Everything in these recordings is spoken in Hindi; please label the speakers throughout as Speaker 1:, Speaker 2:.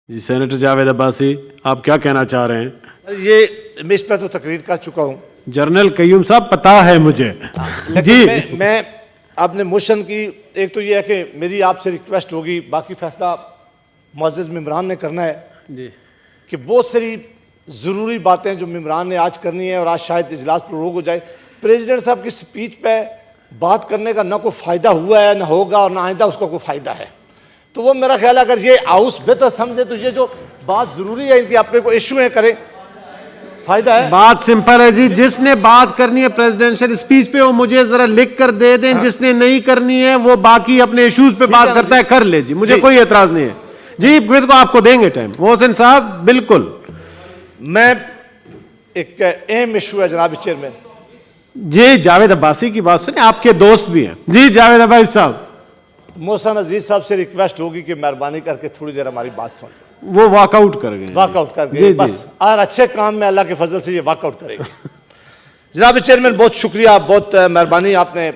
Speaker 1: जी सेनेटर जावेद अब्बासी, आप क्या कहना चाह रहे हैं?
Speaker 2: ये मैं इस पर तो तकरीर कर चुका हूँ।
Speaker 1: जनरल कयूम साहब, पता है मुझे।
Speaker 2: लेकिन मैं आपने मोशन की, एक तो ये है कि मेरी आपसे रिक्वेस्ट होगी, बाकी फैसला मुअज़्ज़ज़ मेम्बरान ने करना है
Speaker 1: जी,
Speaker 2: कि बहुत सारी ज़रूरी बातें जो मेम्बरान ने आज करनी है और आज शायद इजलास प्रोरोग हो जाए। प्रेसिडेंट साहब की स्पीच पे बात करने का ना कोई फ़ायदा हुआ है, ना होगा, और ना आइंदा उसका कोई फ़ायदा है। तो वो मेरा ख्याल है अगर ये हाउस बेहतर समझे तो ये जो बात ज़रूरी है, इनकी अपने को इशू है, करें, फायदा है।
Speaker 1: बात सिंपल है जी, जिसने बात करनी है प्रेसिडेंशियल स्पीच पे वो मुझे जरा लिख कर दे दें। हाँ। जिसने नहीं करनी है वो बाकी अपने इश्यूज पे बात करता है, कर ले जी, मुझे कोई एतराज नहीं है जी। बिल्कुल आपको देंगे टाइम। मोहसिन साहब बिल्कुल।
Speaker 2: मैं एक अहम इशू है जनाब चेयरमैन
Speaker 1: जी, जावेद अब्बासी की बात सुनिए, आपके दोस्त भी हैं जी। जावेद अब्बासी साहब,
Speaker 2: मोहसिन अजीज साहब से रिक्वेस्ट होगी कि मेहरबानी करके थोड़ी देर हमारी बात सुन।
Speaker 1: वो वॉकआउट कर गए,
Speaker 2: वॉकआउट कर गए बस, और अच्छे काम में अल्लाह के फजल से ये वॉकआउट करेंगे। जनाब चेयरमैन बहुत शुक्रिया, बहुत मेहरबानी, आपने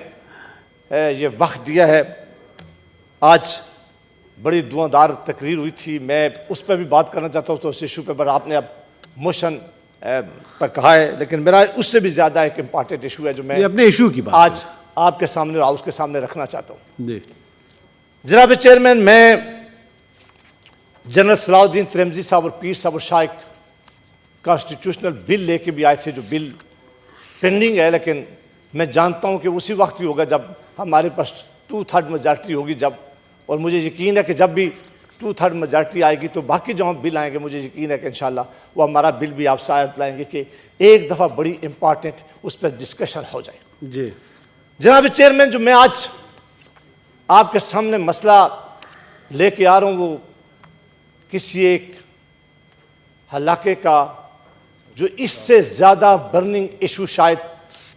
Speaker 2: ये वक्त दिया है। आज बड़ी दुआदार तकरीर हुई थी, मैं उस पर भी बात करना चाहता हूँ तो उस इशू पर आपने अब मोशन पर कहा है, लेकिन मेरा उससे भी ज़्यादा एक इम्पॉर्टेंट इशू है जो मैं
Speaker 1: अपने इशू की बात
Speaker 2: आज आपके सामने और हाउस के सामने रखना चाहता हूँ
Speaker 1: जी।
Speaker 2: जनाब चेयरमैन, मैं जनरल सलाउद्दीन तिरमिज़ी साहब और पीर साहब और शाह एक कॉन्स्टिट्यूशनल बिल लेके भी आए थे जो बिल पेंडिंग है, लेकिन मैं जानता हूँ कि उसी वक्त ही होगा जब हमारे पास 2/3 मेजॉरिटी होगी, जब, और मुझे यकीन है कि जब भी 2/3 मेजॉरिटी आएगी तो बाकी जो हम बिल आएंगे मुझे यकीन है कि इंशाल्लाह वो हमारा बिल भी आप शायद लाएंगे कि एक दफ़ा बड़ी इंपॉर्टेंट उस पर डिस्कशन हो जाए
Speaker 1: जी।
Speaker 2: जनाब चेयरमैन, जो मैं आज आपके सामने मसला लेके आ रहा हूँ वो किसी एक हलाके का जो इससे ज़्यादा बर्निंग इशू शायद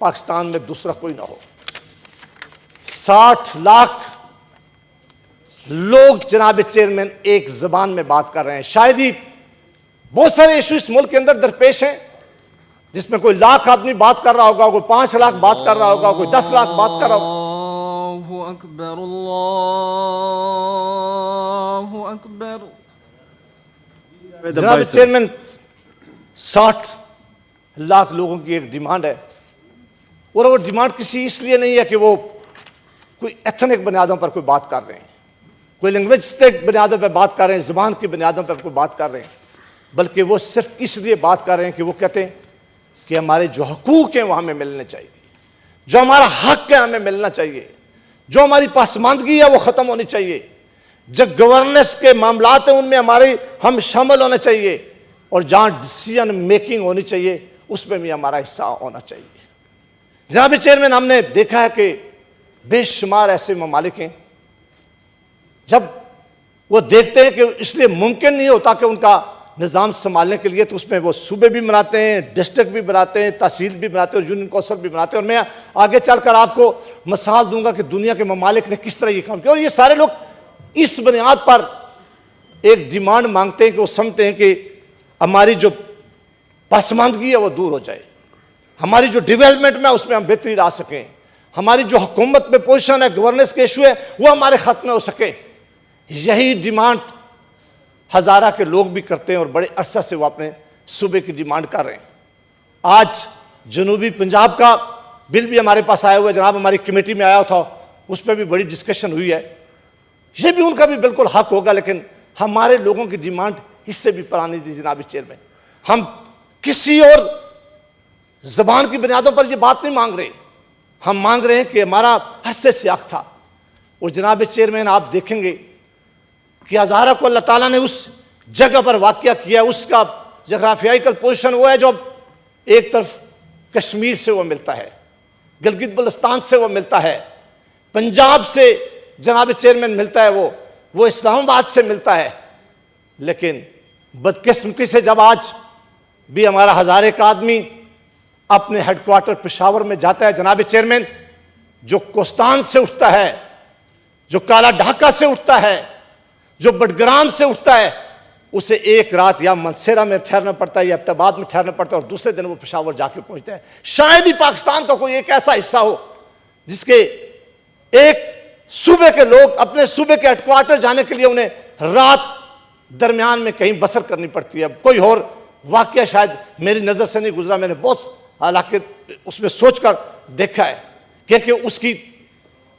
Speaker 2: पाकिस्तान में दूसरा कोई ना हो। 60 लाख लोग जनाब चेयरमैन एक ज़बान में बात कर रहे हैं। शायद ही बहुत सारे इशू इस मुल्क के अंदर दरपेश हैं जिसमें कोई लाख आदमी बात कर रहा होगा, कोई 5 लाख बात कर रहा होगा, कोई 10 लाख बात कर रहा होगा। जनाब चेयरमैन, 60 लाख लोगों की एक डिमांड है, और वो डिमांड किसी इसलिए नहीं है कि वो कोई एथनिक बुनियादों पर कोई बात कर रहे हैं, कोई लिंग्विस्टिक बुनियादों पर बात कर रहे हैं, ज़बान की बुनियादों पर कोई बात कर रहे हैं, बल्कि वो सिर्फ इसलिए बात कर रहे हैं कि वो कहते हैं कि हमारे जो हकूक़ हैं वो हमें मिलने चाहिए, जो हमारा हक है हमें मिलना चाहिए, जो हमारी पासमानदगी है वो ख़त्म होनी चाहिए, जो गवर्नेंस के मामलात हैं उनमें हम शामिल होने चाहिए, और जहाँ डिसीजन मेकिंग होनी चाहिए उसमें भी हमारा हिस्सा होना चाहिए। जनाब चेयरमैन, हमने देखा है कि बेशुमार ऐसे ममालिक हैं जब वो देखते हैं कि इसलिए मुमकिन नहीं होता कि उनका निज़ाम संभालने के लिए, तो उसमें वो सूबे भी बनाते हैं, डिस्ट्रिक्ट भी बनाते हैं, तहसील भी बनाते हैं और यूनियन कौंसिल भी बनाते हैं। और मैं आगे चलकर आपको मिसाल दूंगा कि दुनिया के ममालिक ने किस तरह ये काम किया, और ये सारे लोग इस बुनियाद पर एक डिमांड मांगते हैं कि वो समझते हैं कि हमारी जो पसमानदगी है वो दूर हो जाए, हमारी जो डेवलपमेंट में उसमें हम बेहतरी ला सकें, हमारी जो हुकूमत में पोजीशन है, गवर्नेंस के इशू है वो हमारे खत्म हो सके। यही डिमांड हज़ारा के लोग भी करते हैं और बड़े अरसा से वो अपने सूबे की डिमांड कर रहे हैं। आज जनूबी पंजाब का बिल भी हमारे पास आया हुआ है, जनाब हमारी कमेटी में आया था, उस पर भी बड़ी डिस्कशन हुई है। ये भी उनका भी बिल्कुल हक होगा, लेकिन हमारे लोगों की डिमांड इससे भी पुरानी थी जनाब चेयरमैन। हम किसी और ज़बान की बुनियादों पर ये बात नहीं मांग रहे, हम मांग रहे हैं कि हमारा हस्से से हक था। और जनाब चेयरमैन, आप देखेंगे कि हज़ारा को अल्लाह ताला ने उस जगह पर वाक़या किया, उसका जोग्राफिकल पोजीशन वो है जो एक तरफ कश्मीर से वो मिलता है, गिलगित बल्तिस्तान से वो मिलता है, पंजाब से जनाब चेयरमैन मिलता है, वो इस्लामाबाद से मिलता है। लेकिन बदकिस्मती से जब आज भी हमारा हज़ारे का आदमी अपने हेडक्वार्टर पेशावर में जाता है जनाब चेयरमैन, जो कोस्तान से उठता है, जो काला ढाका से उठता है, जो बडग्राम से उठता है, उसे एक रात या मनसेरा में ठहरना पड़ता है या एबटाबाद में ठहरना पड़ता है और दूसरे दिन वो पेशावर जाके पहुंचता है। शायद ही पाकिस्तान का कोई एक ऐसा हिस्सा हो जिसके एक सूबे के लोग अपने सूबे के हेडक्वार्टर जाने के लिए उन्हें रात दरमियान में कहीं बसर करनी पड़ती है। कोई और वाकया शायद मेरी नज़र से नहीं गुजरा, मैंने बहुत हालांकि उसमें सोचकर देखा है, क्योंकि उसकी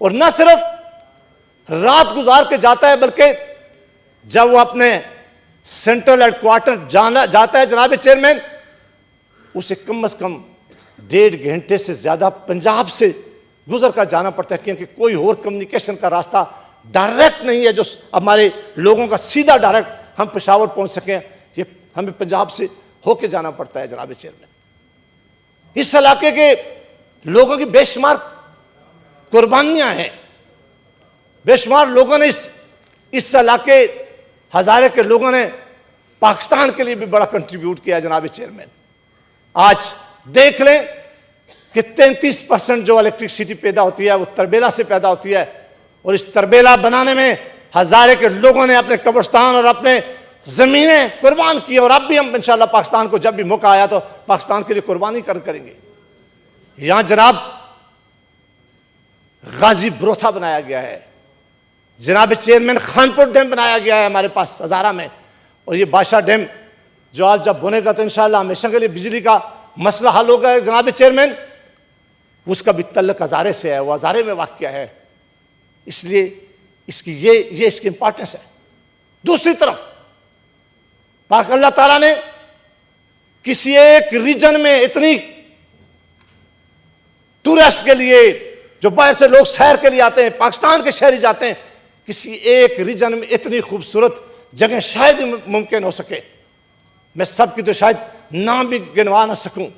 Speaker 2: और न सिर्फ रात गुजार के जाता है, बल्कि जब वो अपने सेंट्रल हेडक्वार्टर जाता है जनाब चेयरमैन, उसे कम से कम 1.5 घंटे से ज़्यादा पंजाब से गुजर कर जाना पड़ता है, क्योंकि कोई और कम्युनिकेशन का रास्ता डायरेक्ट नहीं है जो हमारे लोगों का सीधा डायरेक्ट हम पेशावर पहुंच सकें। ये हमें पंजाब से होके जाना पड़ता है जनाब चेयरमैन। इस इलाके के लोगों की बेशुमार कुर्बानियां हैं, बेशुमार लोगों ने इस इलाके हजारे के लोगों ने पाकिस्तान के लिए भी बड़ा कंट्रीब्यूट किया जनाब चेयरमैन। आज देख लें कि 33% जो इलेक्ट्रिसिटी पैदा होती है वो तरबेला से पैदा होती है, और इस तरबेला बनाने में हजारे के लोगों ने अपने कब्रिस्तान और अपने जमीनें कुर्बान की। और अब भी हम इंशाल्लाह पाकिस्तान को जब भी मौका आया तो पाकिस्तान के लिए कुर्बानी करेंगे। यहां जनाब गाजी ब्रोथा बनाया गया है, जनाब चेयरमैन खानपुर डैम बनाया गया है हमारे पास हजारा में, और ये बादशाह डैम जो आज जब बनेगा तो इंशाल्लाह हमेशा के लिए बिजली का मसला हल होगा जनाब चेयरमैन। उसका भी तल्लक हजारे से है, वो हजारे में वाक़या है, इसलिए इसकी ये इसकी इंपॉर्टेंस है। दूसरी तरफ पाक अल्लाह ताला ने किसी एक रीजन में इतनी टूरिस्ट के लिए जो बाहर से लोग सैर के लिए आते हैं, पाकिस्तान के शहरी जाते हैं, किसी एक रीजन में इतनी खूबसूरत जगह शायद ही मुमकिन हो सके। मैं सबकी तो शायद नाम भी गिनवा ना सकूं,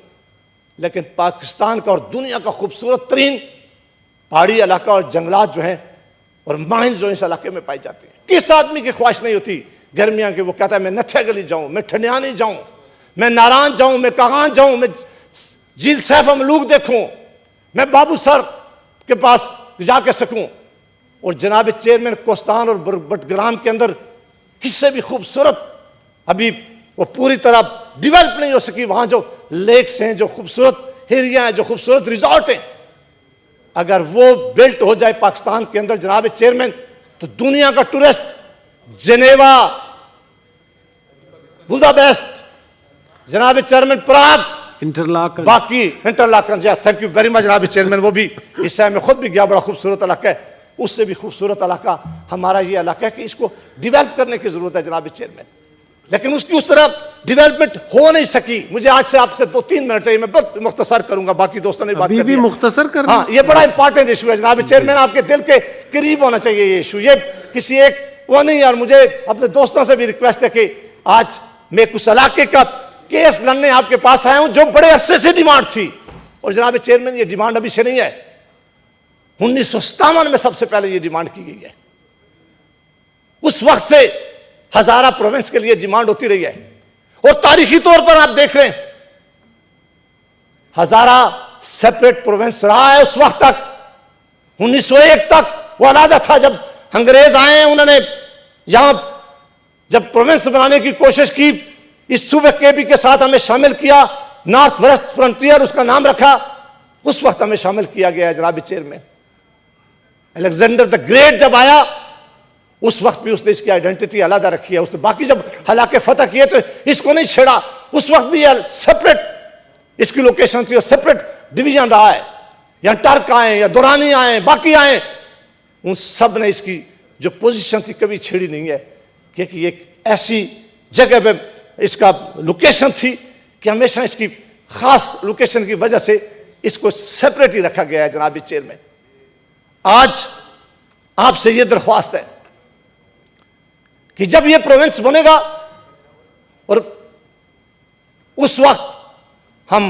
Speaker 2: लेकिन पाकिस्तान का और दुनिया का खूबसूरत तरीन पहाड़ी इलाका और जंगलात जो हैं और माइंस जो इस इलाके में पाई जाती हैं। किस आदमी की ख्वाहिश नहीं होती गर्मियां की, वो कहता है मैं नथिया गली जाऊं, मैं ठंडियानी जाऊं, मैं नारायण जाऊं, मैं कागान जाऊं, मैं झील सैफ मलूक देखूं, मैं बाबू सर के पास जाके सकूं। और जनाब चेयरमैन कोस्तान और बटग्राम के अंदर हिस्से भी खूबसूरत अभी वो पूरी तरह डेवलप नहीं हो सकी। वहां जो लेक्स हैं, जो खूबसूरत एरिया हैं, जो खूबसूरत रिजॉर्ट हैं, अगर वो बिल्ट हो जाए पाकिस्तान के अंदर जनाब चेयरमैन, तो दुनिया का टूरिस्ट जेनेवा, बुदापेस्ट, जनाब चेयरमैन प्राग,
Speaker 1: इंटरलाकन,
Speaker 2: बाकी Interlaken, thank you very much जनाब चेयरमैन, वो भी इस समय में खुद भी गया, बड़ा खूबसूरत इलाका है। उससे भी खूबसूरत इलाका हमारा ये इलाका है कि इसको डेवलप करने की जरूरत है जनाब चेयरमैन, लेकिन उसकी उस तरह डेवलपमेंट हो नहीं सकी। मुझे आज से आपसे 2-3 मिनट चाहिए, मैं बहुत मुख्तसर करूंगा, बाकी दोस्तों ने बात कर
Speaker 1: भी मुख्तसर कर।
Speaker 2: हाँ, ये बड़ा इंपॉर्टेंट इशू है जनाब चेयरमैन, आपके दिल के करीब होना चाहिए ये इशू। ये किसी एक वो नहीं, यार मुझे अपने दोस्तों से भी रिक्वेस्ट है कि आज मैं कुछ इलाके का केस लड़ने आपके पास आया हूं जो बड़े अरसे से डिमांड थी, और जनाब चेयरमैन ये डिमांड अभी से नहीं है, 1957 में सबसे पहले ये डिमांड की गई है। उस वक्त से हजारा प्रोविंस के लिए डिमांड होती रही है, और तारीखी तौर पर आप देख रहे हैं हजारा सेपरेट प्रोविंस रहा है उस वक्त तक। 1901 तक वो अलग था। जब अंग्रेज आए, उन्होंने यहां जब प्रोविंस बनाने की कोशिश की, इस सूबे के भी के साथ हमें शामिल किया, नॉर्थ वेस्ट फ्रंटियर उसका नाम रखा, उस वक्त हमें शामिल किया गया है जनाब चेयरमैन। अलेक्जेंडर द ग्रेट जब आया, उस वक्त भी उसने इसकी आइडेंटिटी अलग रखी है। उसने बाकी जब हलाके फतह किए तो इसको नहीं छेड़ा, उस वक्त भी सेपरेट इसकी लोकेशन थी और सेपरेट डिवीजन रहा है। या टर्क आए या दुरानी आए, बाकी आए, उन सब ने इसकी जो पोजीशन थी कभी छेड़ी नहीं है, क्योंकि एक ऐसी जगह पे इसका लोकेशन थी कि हमेशा इसकी खास लोकेशन की वजह से इसको सेपरेट ही रखा गया है जनाब चेयरमैन। आज आपसे यह दरख्वास्त है कि जब यह प्रोविंस बनेगा और उस वक्त हम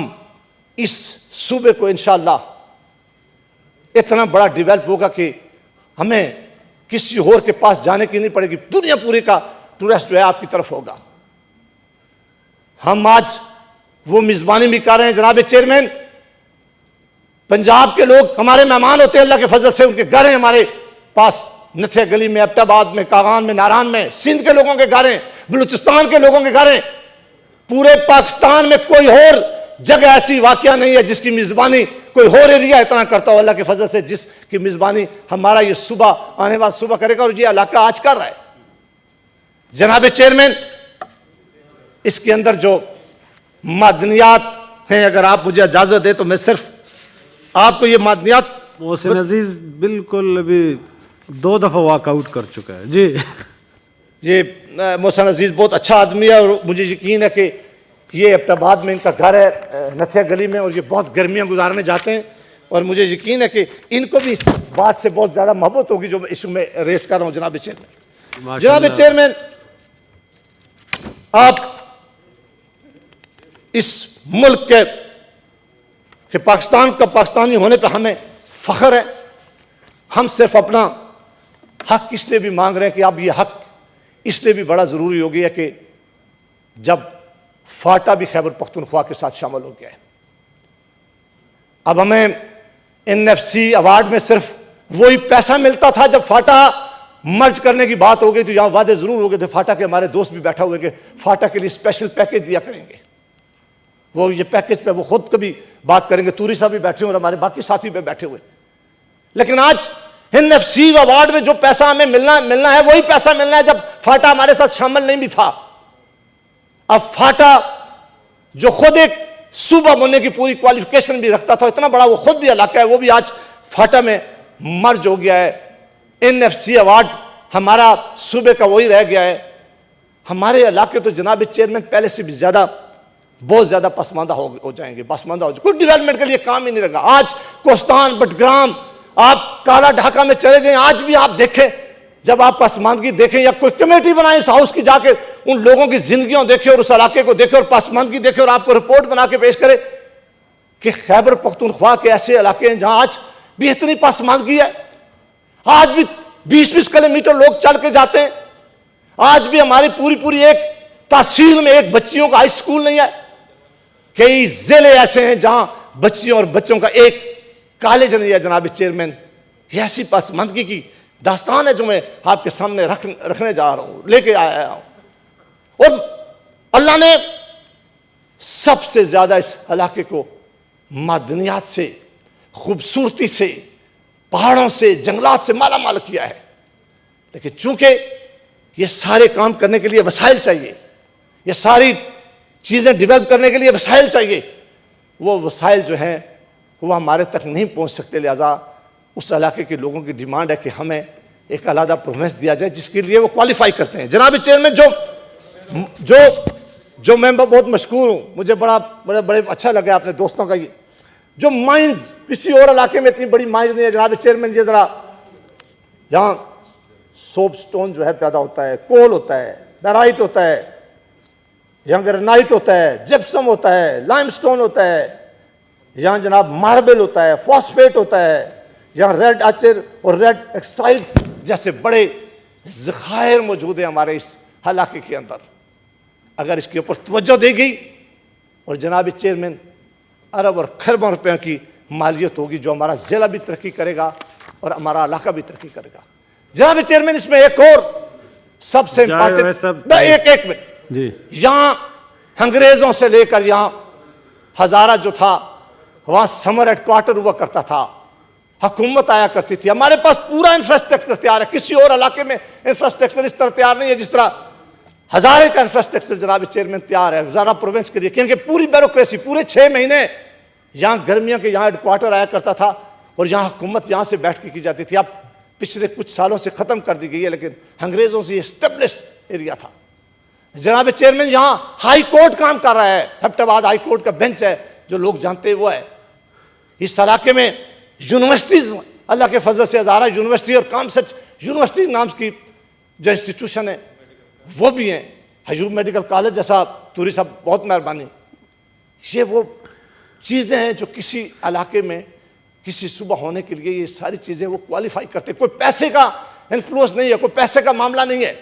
Speaker 2: इस सूबे को इंशाअल्लाह इतना बड़ा डेवलप होगा कि हमें किसी और के पास जाने की नहीं पड़ेगी, दुनिया पूरी का टूरिस्ट जो है आपकी तरफ होगा। हम आज वो मेजबानी भी कर रहे हैं जनाब चेयरमैन। पंजाब के लोग हमारे मेहमान होते हैं अल्लाह के फजल से, उनके घर हैं हमारे पास, नथिया गली में, एबटाबाद में, कागान में, नारायण में, सिंध के लोगों के घर हैं, बलूचिस्तान के लोगों के घर हैं। पूरे पाकिस्तान में कोई और जगह ऐसी वाकया नहीं है जिसकी मेजबानी कोई और एरिया इतना करता हो अल्लाह के फजल से, जिसकी मेजबानी हमारा ये सुबह आने वाला सुबह करेगा, और ये इलाका आज कर रहा है। जनाब चेयरमैन, इसके अंदर जो मादनियात हैं, अगर आप मुझे इजाजत दें तो मैं सिर्फ आपको ये मादनियात।
Speaker 1: मोहसिन अजीज बिल्कुल अभी 2 दफा वॉकआउट कर चुका है जी।
Speaker 2: ये मोहसिन अजीज बहुत अच्छा आदमी है और मुझे यकीन है कि ये एबटाबाद में इनका घर है, नथिया गली में, और ये बहुत गर्मियां गुजारने जाते हैं और मुझे यकीन है कि इनको भी इस बात से बहुत ज़्यादा मोहब्बत होगी जो इशू में रेस कर रहा हूँ। जनाब चेयरमैन, जनाब चेयरमैन, आप इस मुल्क के पाकिस्तान का पाकिस्तानी होने पर हमें फख्र है। हम सिर्फ अपना हक इसलिए भी मांग रहे हैं कि अब ये हक इसलिए भी बड़ा ज़रूरी हो गया कि जब फाटा भी खैबर पख्तूनख्वा के साथ शामिल हो गया है। अब हमें NFC अवार्ड में सिर्फ वही पैसा मिलता था। जब फाटा मर्ज करने की बात हो गई तो यहाँ वादे ज़रूर हो गए थे। फाटा के हमारे दोस्त भी बैठा हुए कि फाटा के लिए स्पेशल पैकेज दिया करेंगे। वो ये पैकेज पे वो खुद कभी बात करेंगे। तूरी साहब भी बैठे हुए और हमारे बाकी साथी भी बैठे हुए। लेकिन आज NFC अवार्ड में जो पैसा हमें मिलना है वही पैसा मिलना है जब फाटा हमारे साथ शामिल नहीं भी था। अब फाटा जो खुद एक सूबा बनने की पूरी क्वालिफिकेशन भी रखता था, इतना बड़ा वो खुद भी इलाका है, वो भी आज फाटा में मर्ज हो गया है। NFC अवार्ड हमारा सूबे का वही रह गया है। हमारे इलाके तो जनाब चेयरमैन पहले से भी ज्यादा बहुत ज्यादा पसमानदा हो जाएंगे, पसमानदा हो जाएंगे। कुछ डेवलपमेंट के लिए काम ही नहीं लगा। आज कोस्तान, बटग्राम, आप काला ढाका में चले जाएं, आज भी आप देखें, जब आप पसमानदगी देखें या कोई कमेटी बनाए उस हाउस की, जाकर उन लोगों की जिंदगियों देखें और उस इलाके को देखें और पसमानदगी देखें और आपको रिपोर्ट बना के पेश करें कि खैबर पख्तूनख्वा के ऐसे इलाके हैं जहां आज भी इतनी पसमानदगी है। आज भी 20-20 किलोमीटर लोग चल के जाते हैं। आज भी हमारी पूरी एक तहसील में एक बच्चियों का हाई स्कूल नहीं है। कई जिले ऐसे हैं जहां बच्चियों और बच्चों का एक कॉलेज नहीं है। जनाब चेयरमैन, ये ऐसी पसमानदगी की दास्तान है जो मैं आपके सामने रखने जा रहा हूं, लेके आया हूं। और अल्लाह ने सबसे ज्यादा इस इलाके को मादनियात से, खूबसूरती से, पहाड़ों से, जंगलात से माला माल किया है। लेकिन चूंकि ये सारे काम करने के लिए वसाइल चाहिए, ये सारी चीजें डेवलप करने के लिए वसाइल चाहिए, वो वसाइल जो हैं वो हमारे तक नहीं पहुंच सकते। लिहाजा उस इलाके के लोगों की डिमांड है कि हमें एक अलग प्रोविंस दिया जाए जिसके लिए वो क्वालिफाई करते हैं। जनाब चेयरमैन, जो मैं बहुत मशहूर हूं, मुझे बड़े अच्छा लगा अपने दोस्तों का ये जो माइंस, किसी और इलाके में इतनी बड़ी माइंस नहीं है। जनाब चेयरमैन, ये जरा यहाँ सोप स्टोन जो है पैदा होता है, कोल होता है, बेराइट होता है, यहाँ ग्रेनाइट होता है, जिप्सम होता है, लाइमस्टोन होता है, यहाँ जनाब मार्बल होता है, फॉस्फेट होता है, यहाँ रेड आचर और रेड एक्साइड जैसे बड़े ज़खायर मौजूद हैं हमारे इस इलाके के अंदर। अगर इसके ऊपर तवज्जो दी गई और जनाब चेयरमैन अरब और खरबों रुपयों की मालियत होगी, जो हमारा ज़िला भी तरक्की करेगा और हमारा इलाका भी तरक्की करेगा। जनाब चेयरमैन, इसमें एक और सबसे इम्पोर्टेंट, एक मिनट जी, यहाँ अंग्रेजों से लेकर यहाँ हजारा जो था वहां समर हेडक्वार्टर हुआ करता था, हुकूमत आया करती थी। हमारे पास पूरा इंफ्रास्ट्रक्चर तैयार है। किसी और इलाके में इंफ्रास्ट्रक्चर इस तरह तैयार नहीं है जिस तरह हजारे का इंफ्रास्ट्रक्चर जनाब चेयरमैन तैयार है हजारा प्रोविंस के लिए। क्योंकि पूरी ब्यूरोक्रेसी पूरे 6 महीने यहाँ गर्मियों के यहाँ हेडक्वार्टर आया करता था और यहाँ हुकूमत यहाँ से बैठ के की जाती थी। अब पिछले कुछ सालों से ख़त्म कर दी गई है, लेकिन अंग्रेज़ों से एस्टेब्लिश एरिया था। जनाब चेयरमैन, यहाँ हाई कोर्ट काम कर रहा है, एबटाबाद हाई कोर्ट का बेंच है, जो लोग जानते हैं वो है। इस इलाके में यूनिवर्सिटीज़, अल्लाह के फजल से हज़ारा यूनिवर्सिटी और कामसेट यूनिवर्सिटी नाम की जो इंस्टीट्यूशन है वो भी हैं। हजूब मेडिकल कॉलेज जैसा, तूरी साहब बहुत मेहरबानी। ये वो चीज़ें हैं जो किसी इलाके में किसी सूबा होने के लिए ये सारी चीज़ें वो क्वालिफाई करते हैं। कोई पैसे का इन्फ्लुएंस नहीं है, कोई पैसे का मामला नहीं है।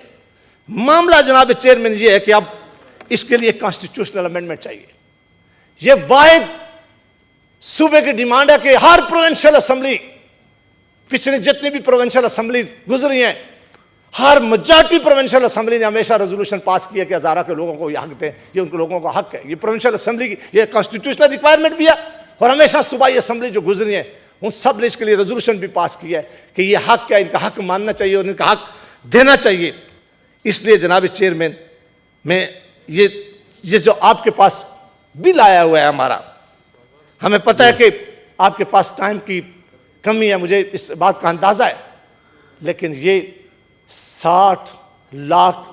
Speaker 2: मामला जनाब चेयरमैन ये है कि अब इसके लिए कॉन्स्टिट्यूशनल अमेंडमेंट चाहिए। ये वाहिद सूबे की डिमांड है कि हर प्रोविंशियल असेंबली, पिछली जितनी भी प्रोविंशियल असेंबली गुजरी हैं, हर मेजॉरिटी प्रोविंशियल असेंबली ने हमेशा रेजोल्यूशन पास किया कि हजारा के लोगों को ये हक दें, ये उन लोगों का हक है। ये प्रोविंशियल असेंबली की ये कॉन्स्टिट्यूशनल रिक्वायरमेंट भी है और हमेशा सूबाई असेंबली जो गुजरी है उन सब ने इसके लिए रेजोल्यूशन भी पास किया है कि ये हक है, इनका हक मानना चाहिए और इनका हक देना चाहिए। इसलिए जनाब चेयरमैन, मैं ये जो आपके पास बिल आया हुआ है हमारा, हमें पता है कि आपके पास टाइम की कमी है, मुझे इस बात का अंदाजा है, लेकिन ये 60 लाख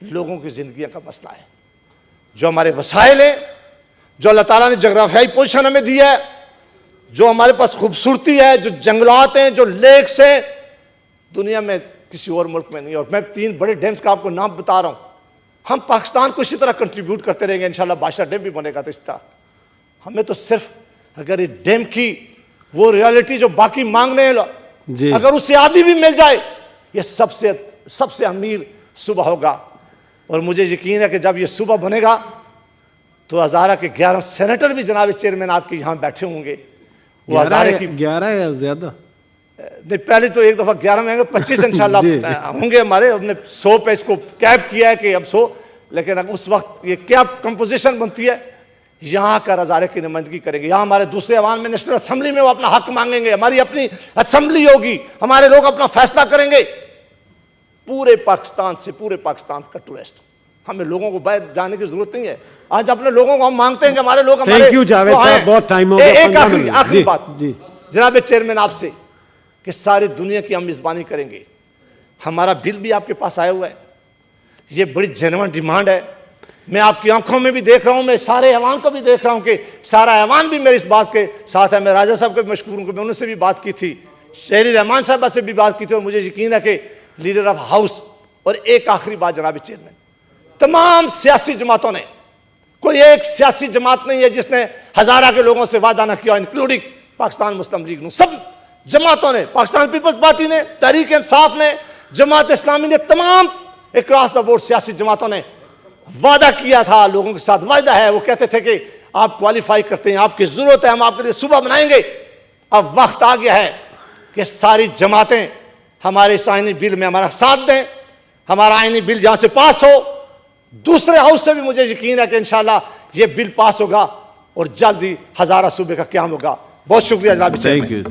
Speaker 2: लोगों की जिंदगियों का मसला है। जो हमारे वसाइल हैं, जो अल्लाह ताला ने जोग्राफियाई पोजीशन हमें दी है, जो हमारे पास खूबसूरती है, जो जंगलात हैं, जो लेक्स हैं, दुनिया में किसी और मुल्क में नहीं। और मैं 3 बड़े डैम्स का आपको नाम बता रहा हूं। हम पाकिस्तान को इसी तरह कंट्रीब्यूट करते रहेंगे, इंशाल्लाह बादशाह डैम भी बनेगा तो इस तरह। हमें तो सिर्फ अगर ये डैम की वो रियलिटी जो बाकी मांग रहे हैं, अगर उससे आधी भी मिल जाए, ये सबसे अमीर सूबा होगा। और मुझे यकीन है कि जब ये सूबा बनेगा तो हज़ारा के 11 सेनेटर भी जनाब चेयरमैन आपके यहाँ बैठे होंगे। वो
Speaker 1: 11 या ज्यादा
Speaker 2: नहीं, पहले तो एक दफा 11 में 25 इंशाल्लाह होंगे हमारे। हमने 100 पे इसको कैप किया है कि अब 100, लेकिन अब उस वक्त ये क्या कंपोजिशन बनती है, यहाँ का हज़ारे की नुमाइंदगी करेंगे। यहाँ हमारे दूसरे अवाम में नेशनल असम्बली में वो अपना हक मांगेंगे, हमारी अपनी असम्बली होगी, हमारे लोग अपना फैसला करेंगे। पूरे पाकिस्तान का टूरिस्ट, हमें लोगों को बाहर जाने की जरूरत नहीं है। आज अपने लोगों को हम मांगते हैं कि हमारे लोग हमारे।
Speaker 1: थैंक यू जावेद साहब, बहुत टाइम हो गया।
Speaker 2: एक आखिरी बात जनाब चेयरमैन आपसे, कि सारी दुनिया की हम मेजबानी करेंगे। हमारा बिल भी आपके पास आया हुआ है, ये बड़ी जेन्युइन डिमांड है। मैं आपकी आंखों में भी देख रहा हूं, मैं सारे ऐवान को भी देख रहा हूं कि सारा ऐवान भी मेरी इस बात के साथ है। मैं राजा साहब को भी मशकूर हूं, मैं उनसे भी बात की थी, शहरी रहमान साहब से भी बात की थी, और मुझे यकीन है कि लीडर ऑफ हाउस। और एक आखिरी बात जनाब चेयरमैन, तमाम सियासी जमातों ने, कोई एक सियासी जमात नहीं है जिसने हज़ारा के लोगों से वादा ना किया, इंक्लूडिंग पाकिस्तान मुस्लिम लीग। सब जमातों ने, पाकिस्तान पीपल्स पार्टी ने, तहरीक इंसाफ ने, जमात इस्लामी ने, तमाम अक्रॉस द बोर्ड सियासी जमातों ने वादा किया था लोगों के साथ। वादा है, वो कहते थे कि आप क्वालिफाई करते हैं, आपकी जरूरत है, हम आपके लिए सूबा बनाएंगे। अब वक्त आ गया है कि सारी जमातें हमारे इस आईनी बिल में हमारा साथ दें। हमारा आईनी बिल जहां से पास हो, दूसरे हाउस से भी मुझे यकीन है कि इंशाल्लाह ये बिल पास होगा और जल्द ही हज़ारा सूबे का क़याम होगा। बहुत शुक्रिया जनाब।
Speaker 1: Thank you.